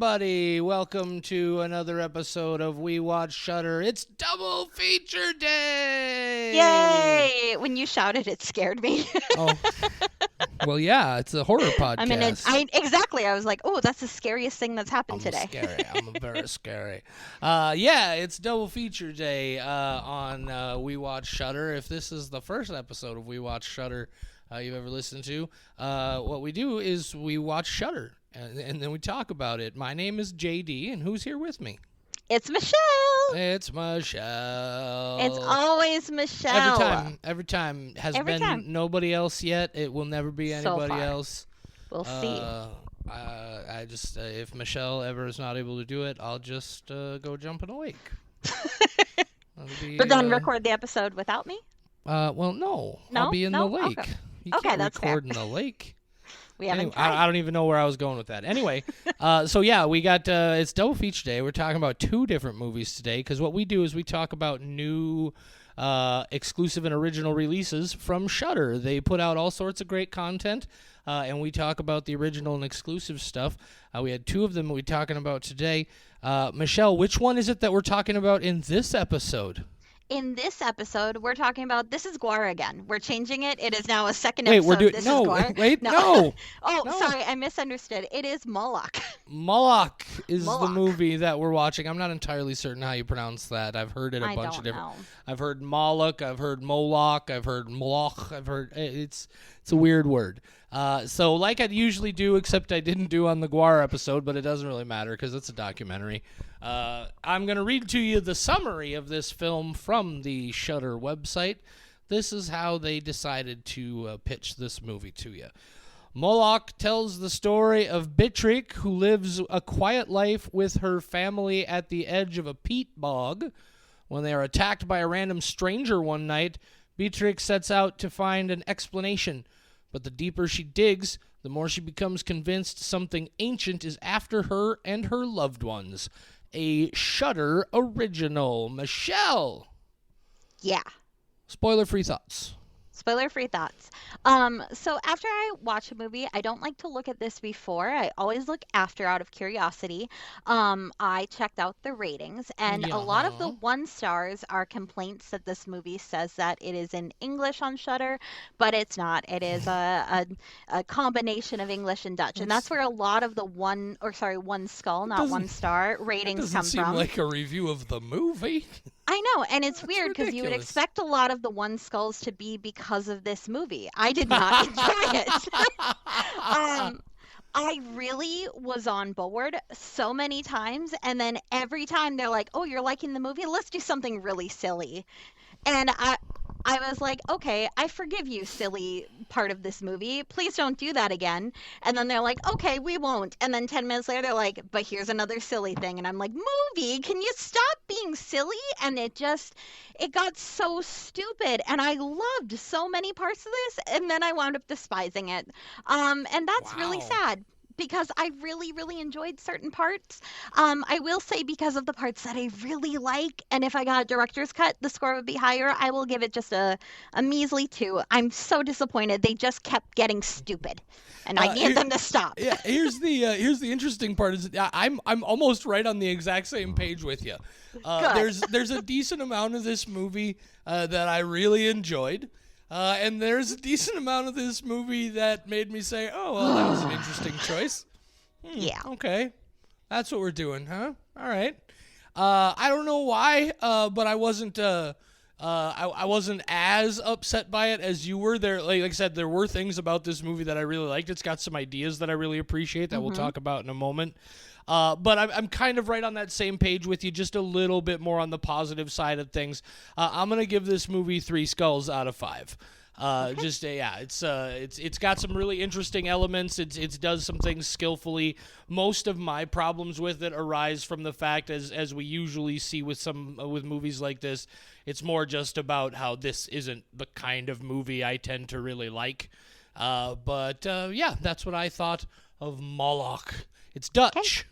everybody. Welcome to another episode of We Watch Shudder. It's double feature day. Yay! When you shouted, it scared me. Oh, well, yeah, it's a horror podcast. Exactly. I was like, oh, that's the scariest thing that's happened today. I'm very scary. Yeah, it's double feature day on We Watch Shudder. If this is the first episode of We Watch Shudder you've ever listened to, what we do is we watch Shudder. And then we talk about it. My name is JD, and who's here with me? It's Michelle. It's Michelle. It's always Michelle. Every time. Every been time. Nobody else yet. It will never be anybody else. We'll see. I just, if Michelle ever is not able to do it, I'll just go jump in a lake. But then record the episode without me? Well, no. I'll be in the lake. Okay. You Okay, can't that's record fair. in the lake. We haven't Anyway, tried. I don't even know where I was going with that. Anyway, so yeah, we got it's double feature day. We're talking about two different movies today because what we do is we talk about new exclusive and original releases from Shudder. They put out all sorts of great content, and we talk about the original and exclusive stuff. We had two of them we're talking about today. Michelle, which one is it that we're talking about in this episode? In this episode, we're talking about This is Gwar again. We're changing it. It is now a second Wait, episode. we're doing This no. is Gwar. Wait, no. Oh, No. sorry, I misunderstood. It is Moloch. Moloch is the Moloch. movie that we're watching. I'm not entirely certain how you pronounce that. I've heard it a bunch of different. Know. I've heard Moloch. I've heard Moloch. I've heard Moloch. I've heard it's a weird word. So like I usually do, except I didn't do on the Gwar episode, but it doesn't really matter because it's a documentary. I'm gonna read to you the summary of this film from the Shudder website. This is how they decided to pitch this movie to you. Moloch tells the story of Beatrix, who lives a quiet life with her family at the edge of a peat bog. When they are attacked by a random stranger one night, Beatrix sets out to find an explanation. But the deeper she digs, the more she becomes convinced something ancient is after her and her loved ones. A Shudder original. Michelle! Yeah. Spoiler-free thoughts. Spoiler-free thoughts. So after I watch a movie, I don't like to look at this before. I always look after out of curiosity. I checked out the ratings, and a lot of the 1 stars are complaints that this movie says that it is in English on Shudder, but it's not. It is a combination of English and Dutch, and that's where a lot of the 1 skull, not 1 star ratings come Doesn't seem from. like a review of the movie. I know, and it's That's weird because you would ridiculous. expect a lot of the 1 skulls to be because of this movie. I did not enjoy it. I really was on board so many times, and then every time they're like, "Oh, you're liking the movie? Let's do something really silly." And I was like, "Okay, I forgive you, silly part of this movie. Please don't do that again." And then they're like, "Okay, we won't." And then 10 minutes later, they're like, "But here's another silly thing." And I'm like, "Movie, can you stop being silly?" And it got so stupid. And I loved so many parts of this, and then I wound up despising it. And that's really Wow. sad, because I really, really enjoyed certain parts. I will say, because of the parts that I really like, and if I got a director's cut, the score would be higher. I will give it just a measly 2. I'm so disappointed. They just kept getting stupid, and I need them to stop. Yeah, here's the interesting part is I'm almost right on the exact same page with you. There's a decent amount of this movie that I really enjoyed. And there's a decent amount of this movie that made me say, oh, well, that was an interesting choice. Yeah. Okay. That's what we're doing, huh? All right. I don't know why, but I wasn't I wasn't as upset by it as you were. There, like I said, there were things about this movie that I really liked. It's got some ideas that I really appreciate that we'll talk about in a moment. But I'm kind of right on that same page with you, just a little bit more on the positive side of things. I'm gonna give this movie 3 skulls out of 5. It's got some really interesting elements. It does some things skillfully. Most of my problems with it arise from the fact, as we usually see with movies like this, it's more just about how this isn't the kind of movie I tend to really like. But that's what I thought of Moloch. It's Dutch.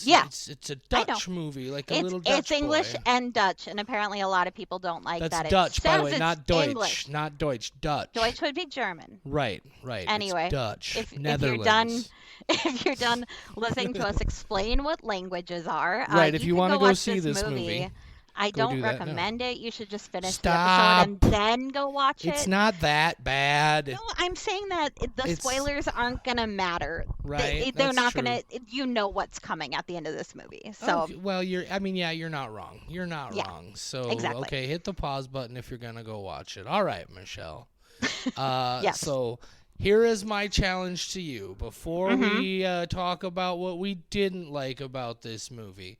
Yeah, It's a I know. Dutch movie, like a It's little it's Dutch English boy. and Dutch, and apparently a lot of people don't like That's that. It Dutch, by the says way, it's not Deutsch, English. not Deutsch, Dutch. Deutsch would be German. Right, right. It's Anyway, Dutch, if you're done Netherlands. if you're done listening to us explain what languages are, Right. If you you can want go to go watch see this this movie, movie. I go don't do that now. recommend it. You should just finish the episode Stop. and then go watch It's it. not that No, bad. I'm saying that the It's spoilers aren't gonna matter. right. They're That's not true. gonna. You know what's coming at the end of this movie. So Okay, well, I mean, yeah, you're not wrong. You're not yeah, wrong. So, exactly. okay, hit the pause button if you're gonna go watch it. All right, Michelle. Yes. So here is my challenge to you. Before Mhm. we talk about what we didn't like about this movie,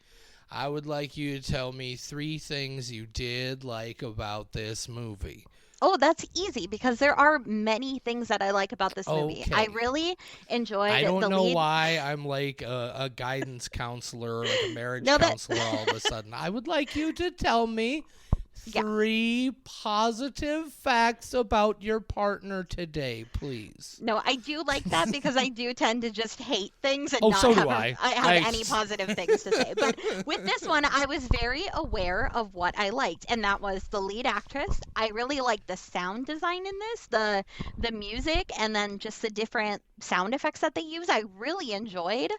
I would like you to tell me 3 things you did like about this movie. Oh, that's easy because there are many things that I like about this movie. I Okay. really enjoyed I don't the know lead. why I'm like a guidance counselor, like a marriage No, that counselor all of a sudden. I would like you to tell me yeah. 3 positive facts about your partner today, please. No, I do like that because I do tend to just hate things and Oh, not so do have I. I have any positive things to say. But with this one, I was very aware of what I liked, and that was the lead actress. I really liked the sound design in this, the music, and then just the different sound effects that they use. I really enjoyed,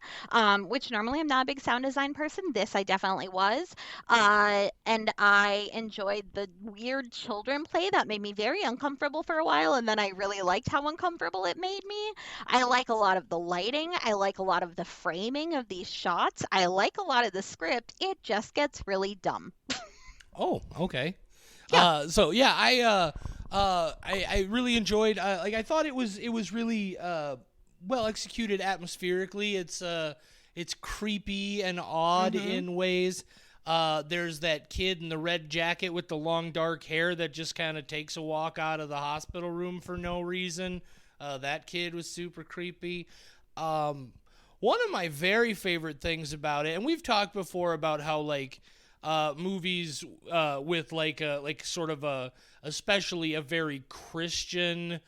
which normally I'm not a big sound design person. This I definitely was. And I enjoyed the weird children play that made me very uncomfortable for a while, and then I really liked how uncomfortable it made me. I like a lot of the lighting. I like a lot of the framing of these shots. I like a lot of the script. It just gets really dumb. Oh, okay. Yeah. So yeah, I really enjoyed. Like I thought it was really well executed atmospherically. It's creepy and odd Mm-hmm. in ways. There's that kid in the red jacket with the long dark hair that just kind of takes a walk out of the hospital room for no reason. That kid was super creepy. One of my very favorite things about it, and we've talked before about how like movies with like sort of especially a very Christian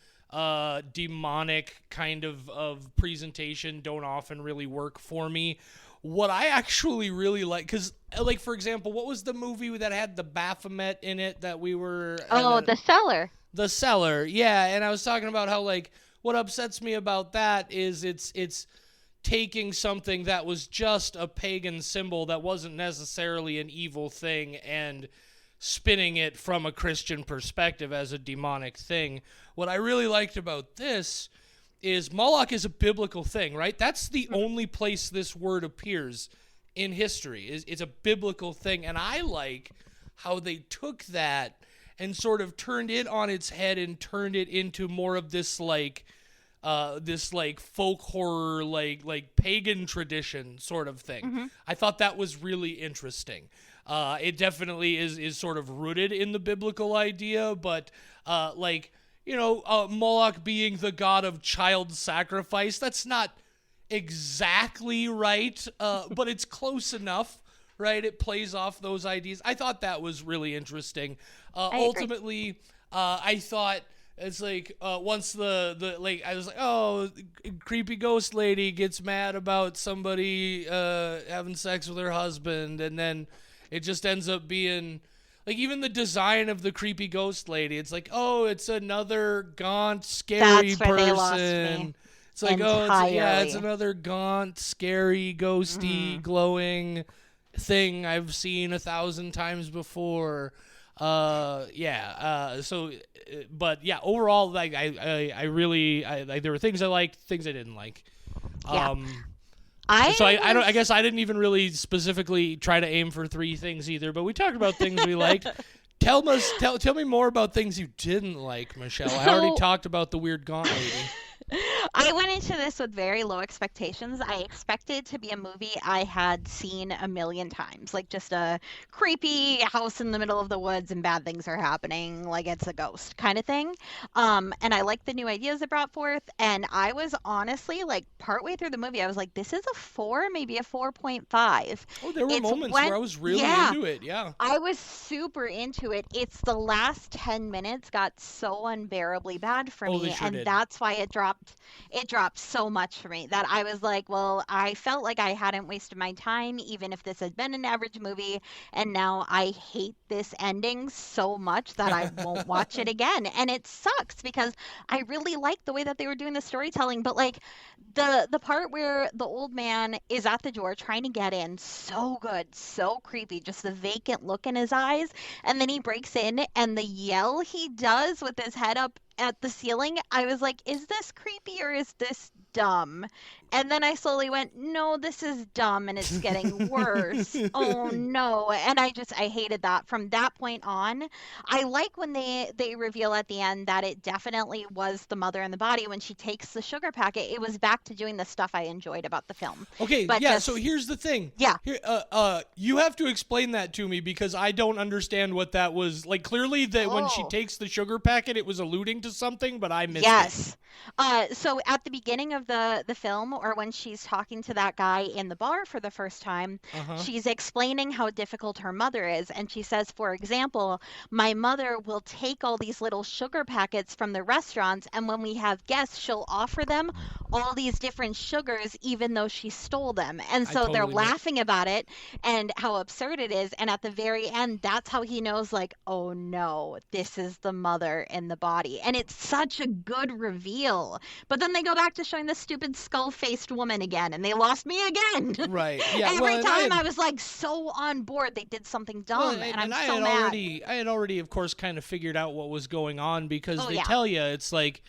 demonic kind of presentation don't often really work for me. What I actually really like, because like for example, what was the movie that had the Baphomet in it that we were Oh, The Cellar. The Cellar, yeah, and I was talking about how like what upsets me about that is it's taking something that was just a pagan symbol that wasn't necessarily an evil thing and spinning it from a Christian perspective as a demonic thing. What I really liked about this is Moloch is a biblical thing, right? That's the only place this word appears in history. It's a biblical thing, and I like how they took that and sort of turned it on its head and turned it into more of this like folk horror like pagan tradition sort of thing. Mm-hmm. I thought that was really interesting. It definitely is sort of rooted in the biblical idea, but like Moloch being the god of child sacrifice, that's not exactly right, but it's close enough, right? It plays off those ideas. I thought that was really interesting. I agree. Ultimately, I thought it's like once the like I was like, oh, creepy ghost lady gets mad about somebody having sex with her husband, and then it just ends up being like even the design of the creepy ghost lady. It's like, oh, it's another gaunt, scary That's where person. they lost me It's like, entirely. it's another gaunt, scary, ghosty, glowing thing I've seen 1,000 times before. But yeah, overall, like I really like there were things I liked, things I didn't like. Yeah. So I guess I didn't even really specifically try to aim for 3 things either, but we talked about things we liked. Tell me more about things you didn't like, Michelle. I already So- talked about the weird gaunt lady. I went into this with very low expectations. I expected to be a movie I had seen a million times, like just a creepy house in the middle of the woods and bad things are happening, like it's a ghost kind of thing. And I liked the new ideas it brought forth. And I was honestly like partway through the movie, I was like, this is a 4, maybe a 4.5. Oh, there were It's moments when- where I was really yeah. into it. Yeah. I was super into it. It's the last 10 minutes got so unbearably bad for Oh, they me, sure and did. that's why it dropped it dropped so much for me that I was like, well, I felt like I hadn't wasted my time, even if this had been an average movie. And now I hate this ending so much that I won't watch it again. And it sucks because I really like the way that they were doing the storytelling. But like the part where the old man is at the door trying to get in, so good, so creepy, just the vacant look in his eyes. And then he breaks in and the yell he does with his head up at the ceiling, I was like, is this creepy or is this dumb? And then I slowly went, no, this is dumb and it's getting worse. Oh no. And I hated that. From that point on, I like when they reveal at the end that it definitely was the mother in the body. When she takes the sugar packet, it was back to doing the stuff I enjoyed about the film. Okay, But yeah, just, so here's the thing. yeah. Here, you have to explain that to me because I don't understand what that was. Like, clearly that when she Oh. takes the sugar packet, it was alluding to something, but I missed it. Yes. So at the beginning of the film, or when she's talking to that guy in the bar for the first time, Uh-huh. she's explaining how difficult her mother is. And she says, for example, my mother will take all these little sugar packets from the restaurants, and when we have guests, she'll offer them all these different sugars, even though she stole them. And I so they're totally laughing about it and how absurd it is. And at the very end, that's how he knows, like, oh no, this is the mother in the body. And it's such a good reveal. But then they go back to showing the stupid skull-faced woman again, and they lost me again. Right. Yeah. Every well, and time I I was like so on board, they did something well, dumb, and I'm I so had mad. I had already, of course, kind of figured out what was going on because Oh they yeah. tell you it's like,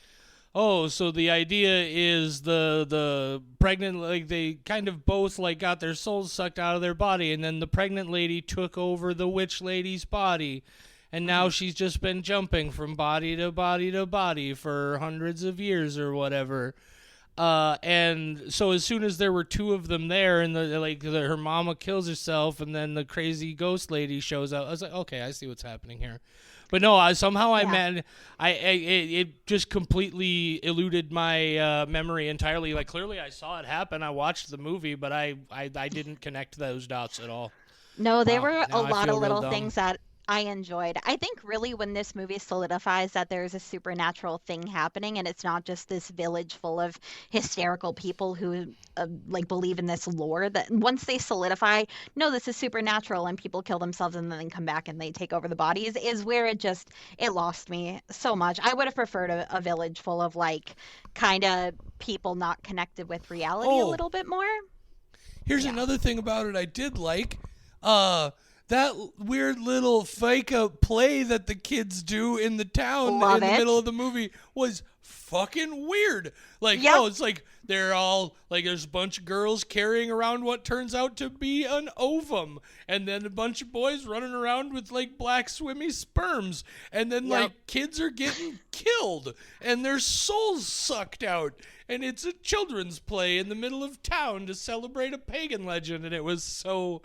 oh, so the idea is the pregnant, like they kind of both like got their souls sucked out of their body, and then the pregnant lady took over the witch lady's body. And now she's just been jumping from body to body to body for hundreds of years or whatever. And so as soon as there were two of them there, and her mama kills herself, and then the crazy ghost lady shows up, I was like, okay, I see what's happening here. But no, Yeah. it just completely eluded my memory entirely. Like clearly, I saw it happen. I watched the movie, but I didn't connect those dots at all. No, there Wow, were a now I lot feel of real little dumb. things that I enjoyed. I think really when this movie solidifies that there's a supernatural thing happening and it's not just this village full of hysterical people who like believe in this lore, that once they solidify, no, this is supernatural and people kill themselves and then come back and they take over the bodies, is where it lost me so much. I would have preferred a village full of like kind of people not connected with reality a Oh, little bit more. here's Yeah. another thing about it I did like. That weird little fake play that the kids do in the town Love in the middle it. of the movie was fucking weird. Like, Yep. it's like they're all like there's a bunch of girls carrying around what turns out to be an ovum, and then a bunch of boys running around with like black swimmy sperms, and then Yep. like kids are getting killed and their souls sucked out. And it's a children's play in the middle of town to celebrate a pagan legend, and it was so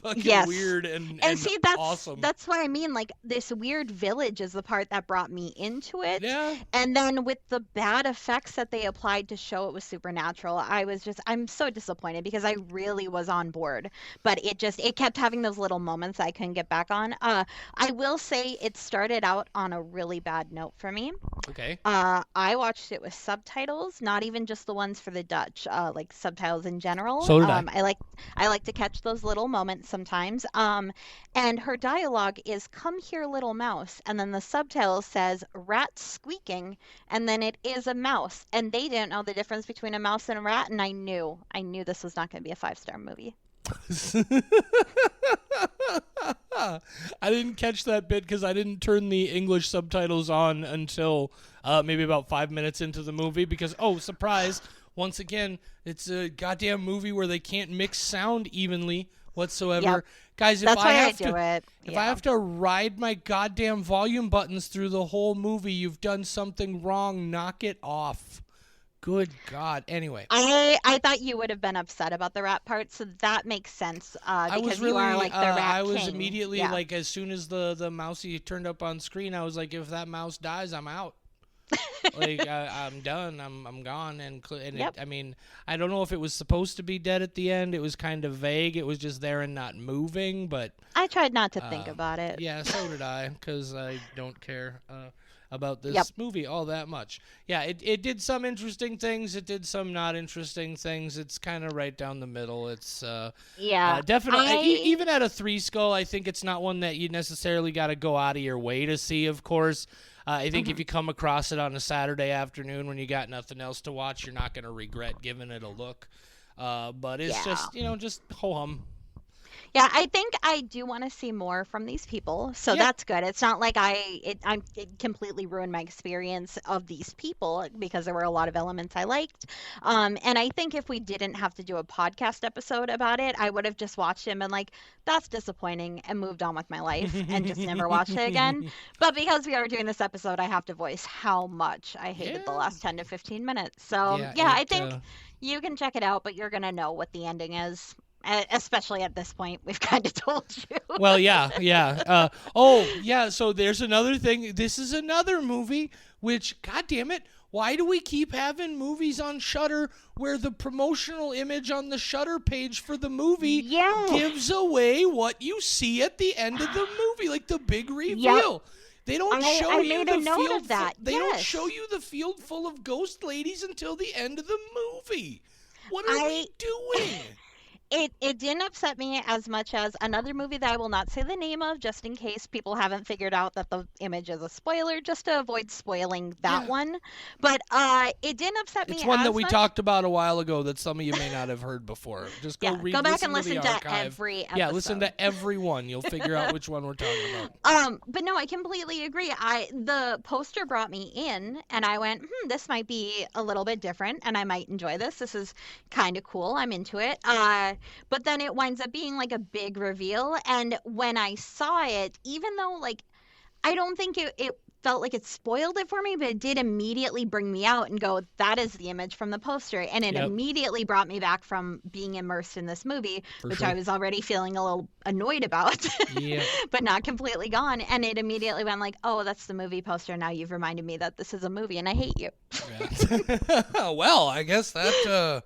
fucking Yes. weird and And see, that's awesome. that's what I mean. Like this weird village is the part that brought me into it. Yeah. And then with the bad effects that they applied to show it was supernatural, I'm so disappointed because I really was on board. But it kept having those little moments I couldn't get back on. I will say it started out on a really bad note for me. Okay. I watched it with subtitles, not even just the ones for the Dutch, like subtitles in general. So did I. I like to catch those little moments sometimes. And her dialogue is "Come here, little mouse," and then the subtitle says "rat squeaking," and then it is a mouse, and they didn't know the difference between a mouse and a rat, and I knew this was not going to be a 5-star movie. I didn't catch that bit because I didn't turn the English subtitles on until maybe about 5 minutes into the movie because, oh, surprise, once again, it's a goddamn movie where they can't mix sound evenly whatsoever. Yep. Guys, if That's I why I have do to it. if Yeah. I have to ride my goddamn volume buttons through the whole movie, you've done something wrong. Knock it off. Good God. Anyway. I thought you would have been upset about the rat part, so that makes sense. I Because was really, you are like the rat I was king. immediately Yeah. like, as soon as the mousey turned up on screen, I was like, if that mouse dies, I'm out. Like I'm done. I'm gone. And Yep. I mean, I don't know if it was supposed to be dead at the end. It was kind of vague. It was just there and not moving. But I tried not to think about it. yeah, so did I, because I don't care. about this Yep. movie all that much. Yeah, it did some interesting things. It did some not interesting things. It's kind of right down the middle. It's Yeah. definitely, I even at a 3 skull, I think it's not one that you necessarily got to go out of your way to see, of course. I think if you come across it on a Saturday afternoon when you got nothing else to watch, you're not going to regret giving it a look. But it's just, just ho-hum. Yeah, I think I do want to see more from these people, so Yeah. that's good. It's not like it completely ruined my experience of these people because there were a lot of elements I liked. And I think if we didn't have to do a podcast episode about it, I would have just watched him and like, that's disappointing, and moved on with my life and just never watched it again. But because we are doing this episode, I have to voice how much I hated the Yeah. last 10 to 15 minutes. So Yeah, I think you can check it out, but you're gonna know what the ending is. Especially at this point, we've kind of told you. Well, yeah. So there's another thing. This is another movie which, God damn it, why do we keep having movies on Shudder where the promotional image on the Shudder page for the movie gives away what you see at the end of the movie, like the big reveal? They don't show you made the a note field. of that. They don't show you the field full of ghost ladies until the end of the movie. What are we doing? It didn't upset me as much as another movie that I will not say the name of, just in case people haven't figured out that the image is a spoiler, just to avoid spoiling that one. But it didn't upset me. It's one as that we much. talked about a while ago that some of you may not have heard before. Just go Go back and listen listen to the to archive. every episode. Yeah, listen to every one. You'll figure out which one we're talking about. But no, I completely agree. The poster brought me in, and I went, this might be a little bit different, and I might enjoy this. This is kind of cool. I'm into it. But then it winds up being like a big reveal, and when I saw it, even though like I don't think it felt like it spoiled it for me, but it did immediately bring me out and go, that is the image from the poster, and it immediately brought me back from being immersed in this movie, which I was already feeling a little annoyed about, but not completely gone. And it immediately went like, oh, that's the movie poster. Now you've reminded me that this is a movie, and I hate you. Well, I guess that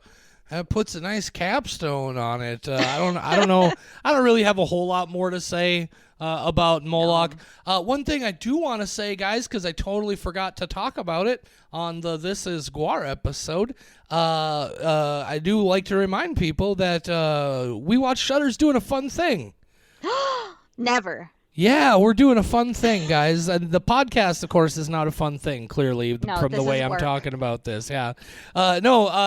puts a nice capstone on it. I don't know. I don't really have a whole lot more to say about Moloch. One thing I do want to say, guys, because I totally forgot to talk about it on the This Is Gwar episode, I do like to remind people that We Watch Shudder's doing a fun thing. Never. Yeah, we're doing a fun thing, guys. And the podcast, of course, is not a fun thing, clearly, from the way I'm talking about this. Yeah.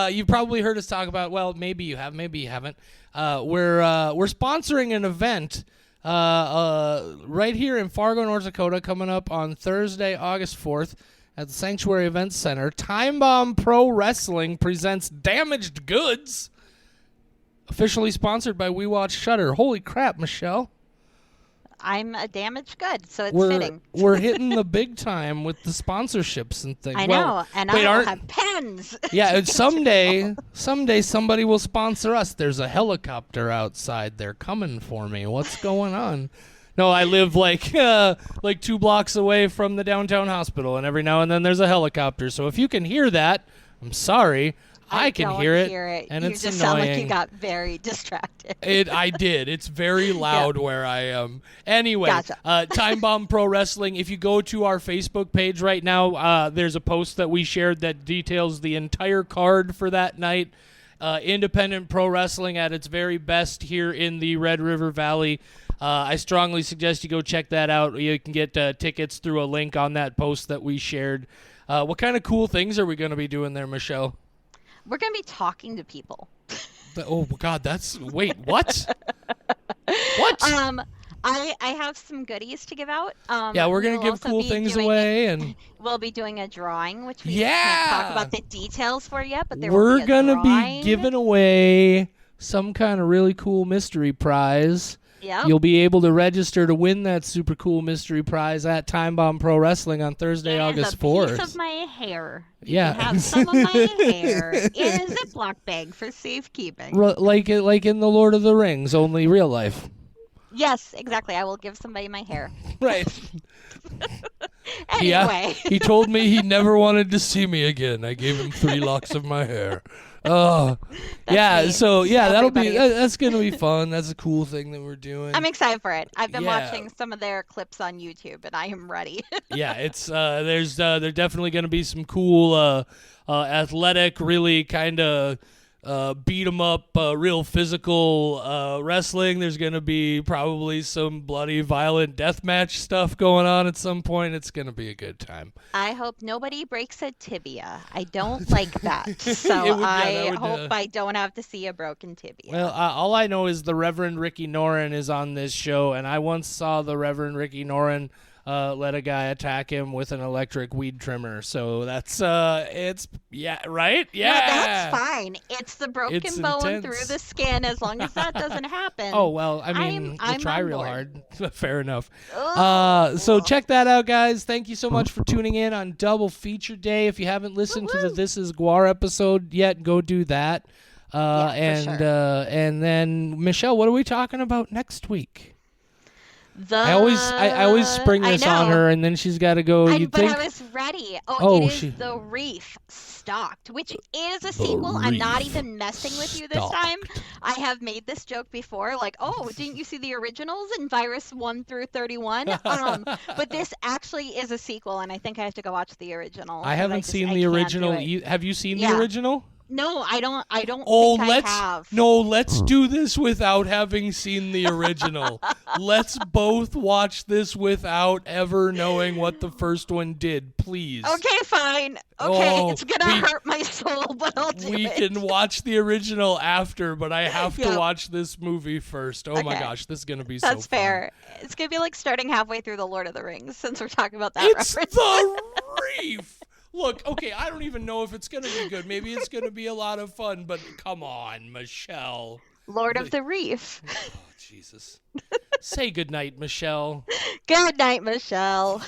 You've probably heard us talk about, well, maybe you have, maybe you haven't. We're sponsoring an event right here in Fargo, North Dakota, coming up on Thursday, August 4th at the Sanctuary Events Center. Time Bomb Pro Wrestling presents Damaged Goods, officially sponsored by We Watch Shudder. Holy crap, Michelle. I'm a damaged good, so it's fitting. We're hitting the big time with the sponsorships and things. I know, and I will have pens. Yeah, and someday somebody will sponsor us. There's a helicopter outside. They're coming for me. What's going on? No, I live like 2 blocks away from the downtown hospital, and every now and then there's a helicopter. So if you can hear that, I'm sorry. I can hear it, and you it's just annoying. sound like you got very distracted. I did. It's very loud where I am. Anyway, Gotcha. Time Bomb Pro Wrestling. If you go to our Facebook page right now, there's a post that we shared that details the entire card for that night. Independent pro wrestling at its very best here in the Red River Valley. I strongly suggest you go check that out. You can get tickets through a link on that post that we shared. What kind of cool things are we going to be doing there, Michelle? We're going to be talking to people. Oh, God, wait, what? What? I have some goodies to give out. Yeah, we're going to give cool things away. And we'll be doing a drawing, which we can't talk about the details for yet, but we're going to be giving away some kind of really cool mystery prize. Yep. You'll be able to register to win that super cool mystery prize at Time Bomb Pro Wrestling on Thursday, August 4th. A piece of my hair. Yeah. You have some of my hair in a Ziploc bag for safekeeping. Like in The Lord of the Rings, only real life. Yes, exactly. I will give somebody my hair. Right. Anyway. He told me he never wanted to see me again. I gave him 3 locks of my hair. Oh, yeah. me. So yeah, that'll be Everybody. that's gonna be fun. That's a cool thing that we're doing. I'm excited for it. I've been Yeah. watching some of their clips on YouTube, and I am ready. Yeah, it's there's definitely going to be some cool athletic, really kind of beat 'em up, real physical wrestling. There's going to be probably some bloody, violent deathmatch stuff going on at some point. It's going to be a good time. I hope nobody breaks a tibia. I don't like that. So It would- yeah, I that would, hope I don't have to see a broken tibia. Well, all I know is the Reverend Ricky Norin is on this show, and I once saw the Reverend Ricky Norin let a guy attack him with an electric weed trimmer. So that's it's right, No, yeah. that's fine. It's the broken It's bone intense. through the skin. As long as that doesn't happen. Oh, well, I mean, we'll I'm try on real board. hard. Fair enough. Ugh. So check that out, guys. Thank you so much for tuning in on Double Feature Day. If you haven't listened to the This Is Guar episode yet, go do that. Yeah, for sure. And then, Michelle, what are we talking about next week? The I always spring I this on know. her, and then she's got to go. You But think? I was ready. Oh, It is she- The Reef Stalked, which is a sequel. I'm not Reef even messing with you this time. I have made this joke before, like, oh, didn't you see the originals in Virus 1 through 31? But this actually is a sequel, and I think I have to go watch the original. I haven't seen the can't do original. it. Have you seen the Yeah. original? No, I don't. I don't Oh, think I have. let's do this without having seen the original. Let's both watch this without ever knowing what the first one did, please. Okay, fine. Okay, Oh, it's gonna we- hurt my soul, but I'll do We it. can watch the original after, but I have Yep. to watch this movie first. Oh my Okay. gosh, this is gonna be so That's fun. fair. It's gonna be like starting halfway through the Lord of the Rings, since we're talking about that It's reference. the Reef. Look, okay, I don't even know if it's gonna be good. Maybe it's gonna be a lot of fun, but come on, Michelle. Lord of the Reef. Oh, Jesus. Say goodnight, Michelle. Good night, Michelle.